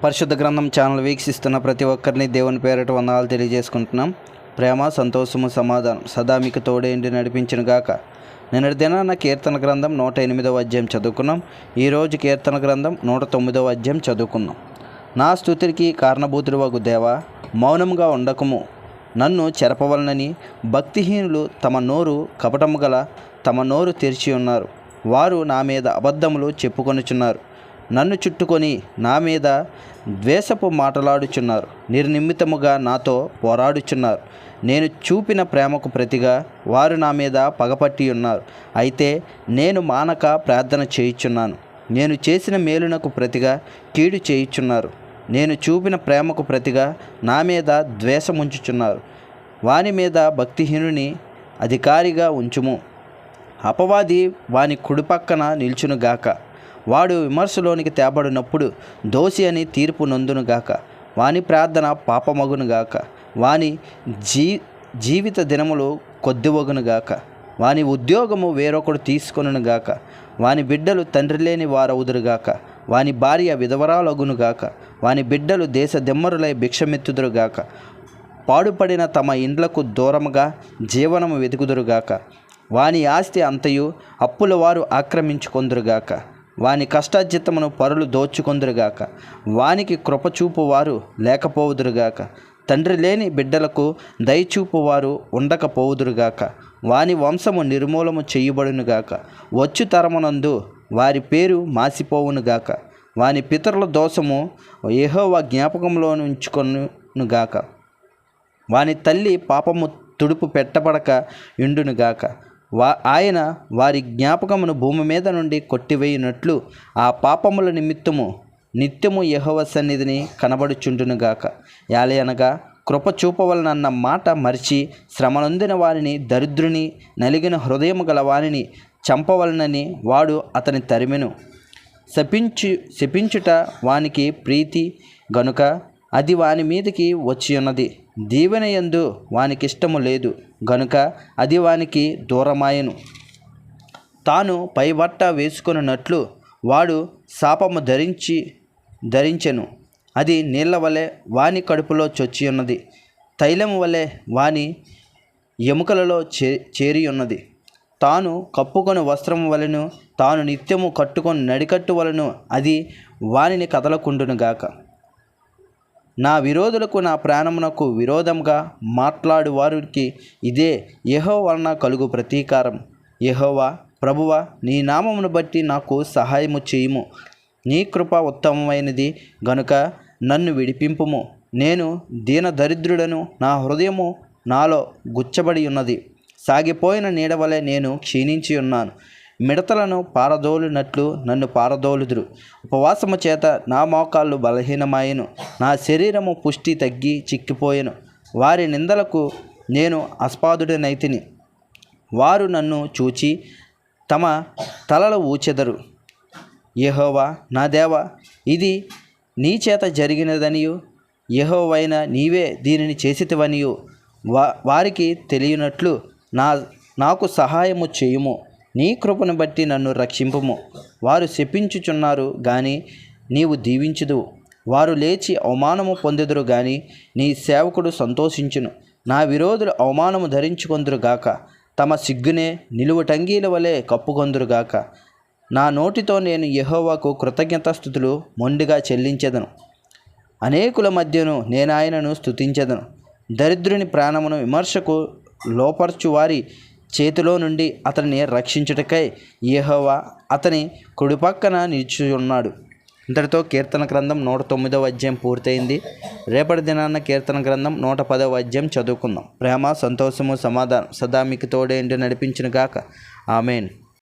పరిశుద్ధ గ్రంథం ఛానల్ వీక్షిస్తున్న ప్రతి ఒక్కరిని దేవుని పేరిట వందనాలు తెలియజేసుకుంటున్నాం. ప్రేమ, సంతోషము, సమాధానం సదా మీకు తోడేండి నడిపించును గాక. నిన్నటి దినాన కీర్తన గ్రంథం 108వ అధ్యాయం చదువుకున్నాం. ఈరోజు కీర్తన గ్రంథం 109వ అధ్యాయం చదువుకున్నాం. నా స్తుతికి కారణభూతుడవగు దేవా, మౌనముగా ఉండకము, నన్ను చెరపవలనని భక్తిహీనులు తమ నోరు కపటము గల తమ నోరు తెరిచి ఉన్నారు. వారు నా మీద అబద్ధములు చెప్పుకొనుచున్నారు. నన్ను చుట్టుకొని నా మీద ద్వేషపు మాటలాడుచున్నారు. నిర్నిమిత్తముగా నాతో పోరాడుచున్నారు. నేను చూపిన ప్రేమకు ప్రతిగా వారు నా మీద పగపట్టి ఉన్నారు. అయితే నేను మానక ప్రార్థన చేయుచున్నాను. నేను చేసిన మేలునకు ప్రతిగా కీడు చేయుచున్నారు. నేను చూపిన ప్రేమకు ప్రతిగా నా మీద ద్వేషముంచుచున్నారు. వాని మీద భక్తిహీనుని అధికారిగా ఉంచుము. అపవాది వాని కుడిపక్కన నిల్చునుగాక. వాడు విమర్శలోనికి తేబడినప్పుడు దోషి అని తీర్పు నొందునుగాక. వాని ప్రార్థన పాపమగునుగాక. వాని జీవిత దినములు కొద్దివగునుగాక. వాని ఉద్యోగము వేరొకడు తీసుకొనుగాక. వాని బిడ్డలు తండ్రి లేని వారవుదురుగాక. వాని భార్య విధవరాలగునుగాక. వాని బిడ్డలు దేశ దెమ్మరులై భిక్షమెత్తుదురుగాక. పాడుపడిన తమ ఇండ్లకు దూరముగా జీవనము వెతుకుదురుగాక. వాని ఆస్తి అంతయు అప్పుల వారు ఆక్రమించుకొందురుగాక. వాని కష్టార్జితమును పరులు దోచుకొందురుగాక. వానికి కృపచూపు వారు లేకపోవుదురుగాక. తండ్రి లేని బిడ్డలకు దయచూపు వారు ఉండకపోవుదురుగాక. వాని వంశము నిర్మూలము చేయబడునుగాక. వచ్చు తరమునందు వారి పేరు మాసిపోవునుగాక. వాని పితరుల దోషము యెహోవా జ్ఞాపకంలో ఉంచుకొనుగాక. వాని తల్లి పాపము తుడుపు పెట్టబడక ఇండునుగాక. ఆయన వారి జ్ఞాపకమును భూమి మీద నుండి కొట్టివేయునట్లు ఆ పాపముల నిమిత్తము నిత్యము యెహోవా సన్నిధిని కనబడుచుండునుగాక. యాలయనగా కృప చూపవలనన్న మాట మరిచి శ్రమనొందిన వారిని, దరిద్రుని, నలిగిన హృదయము గల వారిని చంపవలనని వాడు అతని తరిమెను. శపించుట వానికి ప్రీతి గనుక అది వాని మీదకి వచ్చి ఉన్నది. దీవెనయందు వానికిష్టము లేదు గనుక అది వానికి దూరమాయను. తాను పైబట్ట వేసుకొనున్నట్లు వాడు శాపము ధరించెను. అది నీళ్ల వలె వాని కడుపులో చొచ్చి ఉన్నది. తైలము వలె వాని ఎముకలలో చేరి ఉన్నది. తాను కప్పుకొని వస్త్రము వలెను, తాను నిత్యము కట్టుకొని నడికట్టు వలెను అది వానిని కదలకుండునుగాక. నా విరోధులకు, నా ప్రాణమునకు విరోధంగా మాట్లాడు వారికి ఇదే యెహోవా వలన కలుగు ప్రతీకారం. యెహోవా, ప్రభువా, నీ నామమును బట్టి నాకు సహాయము చేయుము. నీ కృప ఉత్తమమైనది గనుక నన్ను విడిపింపుము. నేను దీన దరిద్రుడను, నా హృదయము నాలో గుచ్చబడి ఉన్నది. సాగిపోయిన నీడవలే నేను క్షీణించి ఉన్నాను. మిడతలను పారదోలినట్లు నన్ను పారదోలుదురు. ఉపవాసము చేత నా మోకాళ్ళు బలహీనమాయెను. నా శరీరము పుష్టి తగ్గి చిక్కిపోయెను. వారి నిందలకు నేను ఆస్పదుడనైతిని. వారు నన్ను చూచి తమ తలలు ఊచెదరు. యెహోవా, నా దేవా, ఇది నీ చేత జరిగినదనియు యెహోవైన నీవే దీనిని చేసితివనియు వారికి తెలియనట్లు నాకు సహాయము చేయుము. నీ కృపను బట్టి నన్ను రక్షింపుము. వారు శపించుచున్నారు గాని నీవు దీవించుదువు. వారు లేచి అవమానము పొందెదురు గాని నీ సేవకుడు సంతోషించును. నా విరోధులు అవమానము ధరించుకొందురుగాక. తమ సిగ్గునే నిలువుటంగీల వలె కప్పుకొందురుగాక. నా నోటితో నేను యెహోవాకు కృతజ్ఞతాస్తుతులు మొండిగా చెల్లించెదను. అనేకుల మధ్యను నేను ఆయనను స్తుతించెదను. దరిద్రుని ప్రాణమును విమర్శకు లోపర్చు వారి చేతిలో నుండి అతనిని రక్షించుటకై యెహోవా అతని కుడిపక్కన నిలిచి ఉన్నాడు. ఇంతటితో కీర్తన గ్రంథం 109వ అధ్యాయం పూర్తయింది. రేపటి దినాన్న కీర్తన గ్రంథం 110వ అధ్యాయం చదువుకుందాం. ప్రేమ, సంతోషము, సమాధానం సదా మీకు తోడేంటి నడిపించును గాక. ఆమేన్.